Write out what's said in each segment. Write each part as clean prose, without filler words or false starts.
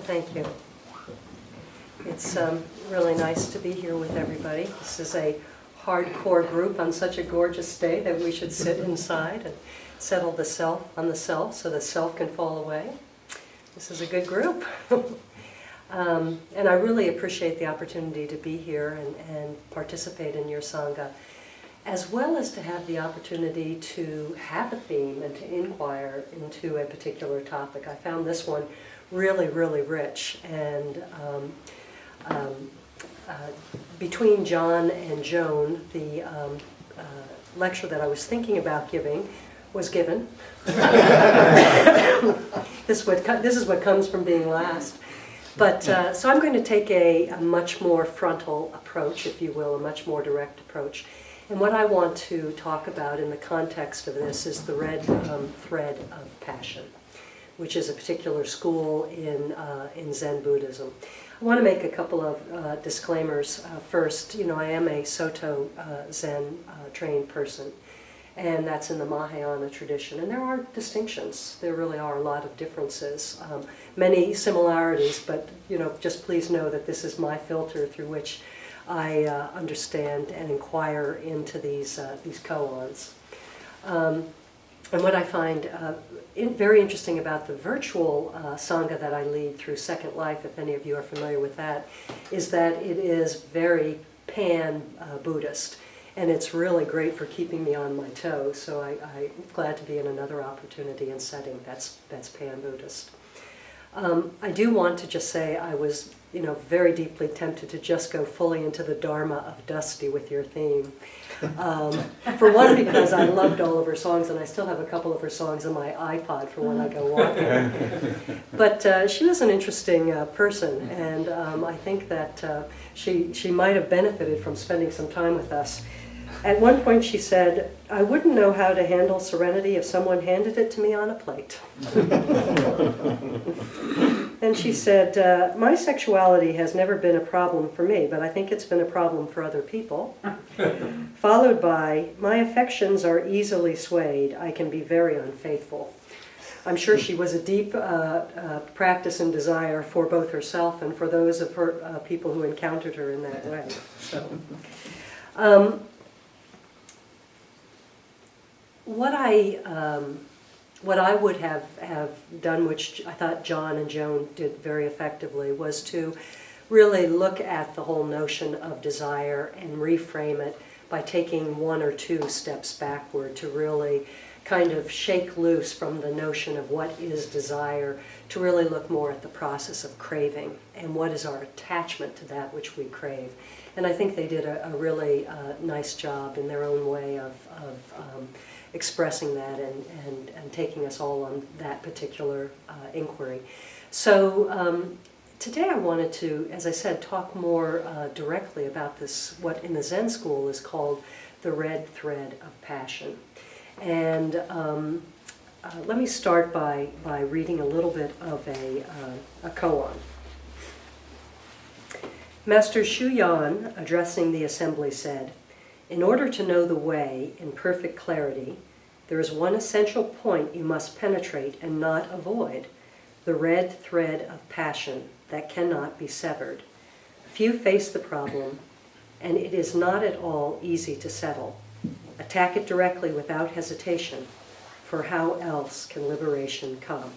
Thank you. It's really nice to be here with everybody. This is a hardcore group on such a gorgeous day that we should sit inside and settle the self on the self so the self can fall away. This is a good group. And I really appreciate the opportunity to be here and participate in your Sangha, as well as to have the opportunity to have a theme and to inquire into a particular topic. I found this one really, really rich. And between John and Joan, the lecture that I was thinking about giving was given. This is what comes from being last. But so I'm going to take a much more frontal approach, if you will, a much more direct approach. And what I want to talk about in the context of this is the red thread of passion, which is a particular school in Zen Buddhism. I want to make a couple of disclaimers. First, I am a Soto Zen trained person, and that's in the Mahayana tradition. And there are distinctions. There really are a lot of differences. Many similarities, but just please know that this is my filter through which I understand and inquire into these koans. And what I find very interesting about the virtual Sangha that I lead through Second Life, if any of you are familiar with that, is that it is very pan-Buddhist. And it's really great for keeping me on my toes, so I'm glad to be in another opportunity and setting that's pan-Buddhist. I do want to just say I was very deeply tempted to just go fully into the Dharma of Dusty with your theme. For one, because I loved all of her songs, and I still have a couple of her songs on my iPod for when I go walking. But she was an interesting person, and I think that she might have benefited from spending some time with us. At one point she said, "I wouldn't know how to handle serenity if someone handed it to me on a plate." Then she said, "My sexuality has never been a problem for me, but I think it's been a problem for other people." Followed by, "My affections are easily swayed. I can be very unfaithful." I'm sure she was a deep practice and desire for both herself and for those of her people who encountered her in that way. So, what I would have done, which I thought John and Joan did very effectively, was to really look at the whole notion of desire and reframe it by taking one or two steps backward to really kind of shake loose from the notion of what is desire to really look more at the process of craving and what is our attachment to that which we crave. And I think they did a really nice job in their own way of expressing that and taking us all on that particular inquiry. So today I wanted to, as I said, talk more directly about this, what in the Zen school is called the red thread of passion. And let me start by reading a little bit of a koan. Master Shuyan, addressing the assembly, said, "In order to know the way in perfect clarity, there is one essential point you must penetrate and not avoid, the red thread of passion that cannot be severed. Few face the problem, and it is not at all easy to settle. Attack it directly without hesitation, for how else can liberation come?"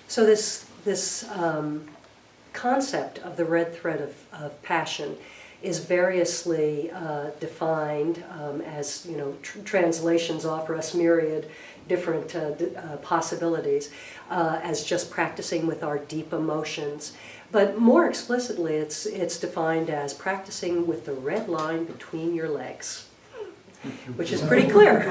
So this concept of the red thread of passion is variously defined as, translations offer us myriad different possibilities, as just practicing with our deep emotions. But more explicitly, it's defined as practicing with the red line between your legs, which is pretty clear.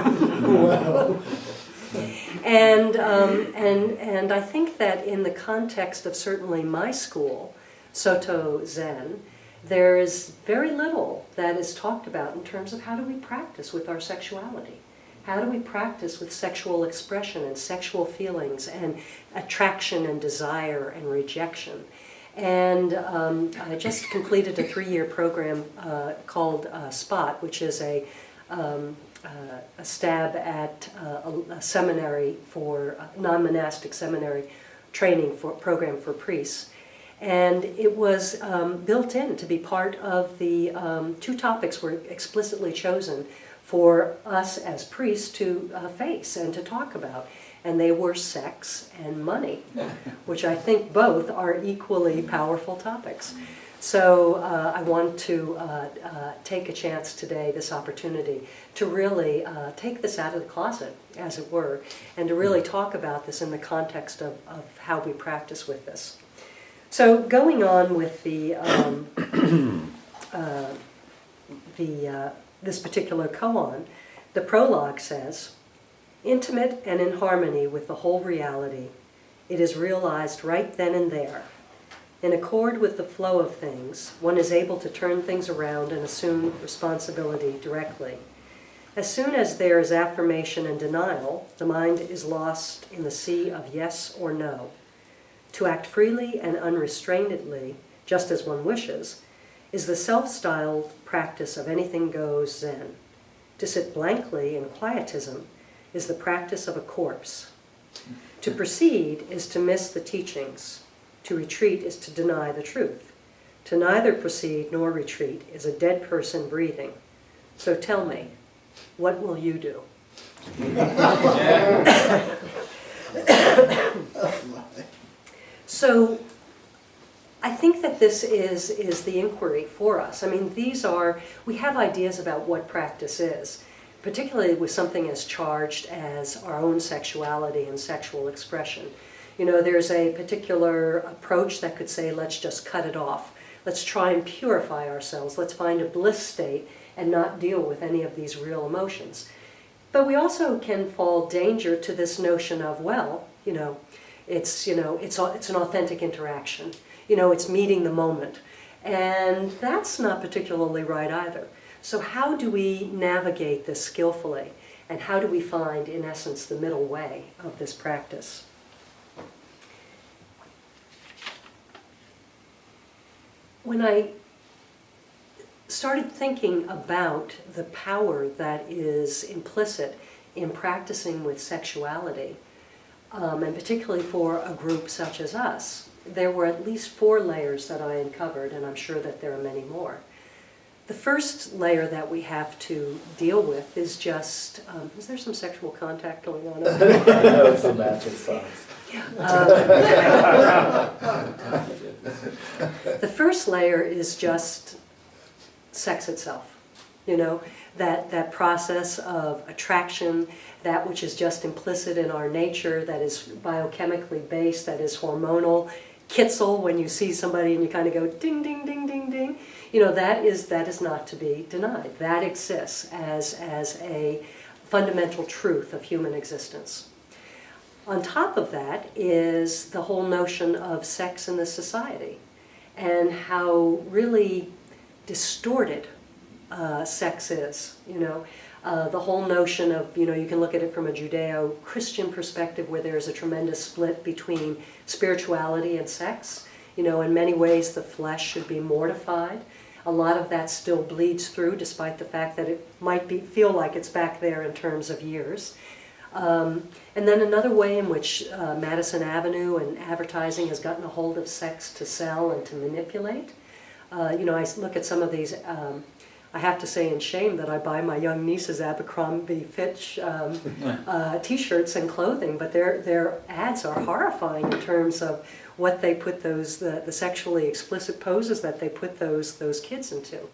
And I think that in the context of certainly my school, Soto Zen, there is very little that is talked about in terms of how do we practice with our sexuality. How do we practice with sexual expression and sexual feelings and attraction and desire and rejection. And I just completed a 3-year program called SPOT, which is a stab at a seminary for non-monastic seminary training program for priests. And it was built in to be part of the 2 topics were explicitly chosen for us as priests to face and to talk about. And they were sex and money, which I think both are equally powerful topics. So I want to take a chance today, this opportunity, to really take this out of the closet, as it were, and to really talk about this in the context of how we practice with this. So going on with this particular koan, the prologue says, "Intimate and in harmony with the whole reality, it is realized right then and there. In accord with the flow of things, one is able to turn things around and assume responsibility directly. As soon as there is affirmation and denial, the mind is lost in the sea of yes or no. To act freely and unrestrainedly, just as one wishes, is the self-styled practice of anything goes Zen. To sit blankly in quietism is the practice of a corpse. To proceed is to miss the teachings. To retreat is to deny the truth. To neither proceed nor retreat is a dead person breathing. So tell me, what will you do?" So I think that this is the inquiry for us. I mean, we have ideas about what practice is, particularly with something as charged as our own sexuality and sexual expression. You know, there's a particular approach that could say, let's just cut it off. Let's try and purify ourselves. Let's find a bliss state and not deal with any of these real emotions. But we also can fall danger to this notion of, well, it's an authentic interaction. It's meeting the moment. And that's not particularly right either. So how do we navigate this skillfully? And how do we find, in essence, the middle way of this practice? When I started thinking about the power that is implicit in practicing with sexuality, and particularly for a group such as us, there were at least 4 layers that I uncovered, and I'm sure that there are many more. The first layer that we have to deal with is just, is there some sexual contact going on over there? I know it's the magic sauce. The first layer is just sex itself. That process of attraction, that which is just implicit in our nature, that is biochemically based, that is hormonal. Kitzel, when you see somebody and you kind of go ding, ding, ding, ding, ding. That is not to be denied. That exists as a fundamental truth of human existence. On top of that is the whole notion of sex in this society and how really distorted sex is. The whole notion of, you can look at it from a Judeo-Christian perspective where there's a tremendous split between spirituality and sex. In many ways the flesh should be mortified. A lot of that still bleeds through despite the fact that it might feel like it's back there in terms of years. And then another way in which Madison Avenue and advertising has gotten a hold of sex to sell and to manipulate. I look at some of these, I have to say in shame that I buy my young nieces Abercrombie Fitch t-shirts and clothing, but their ads are horrifying in terms of what they put the sexually explicit poses that they put those kids into.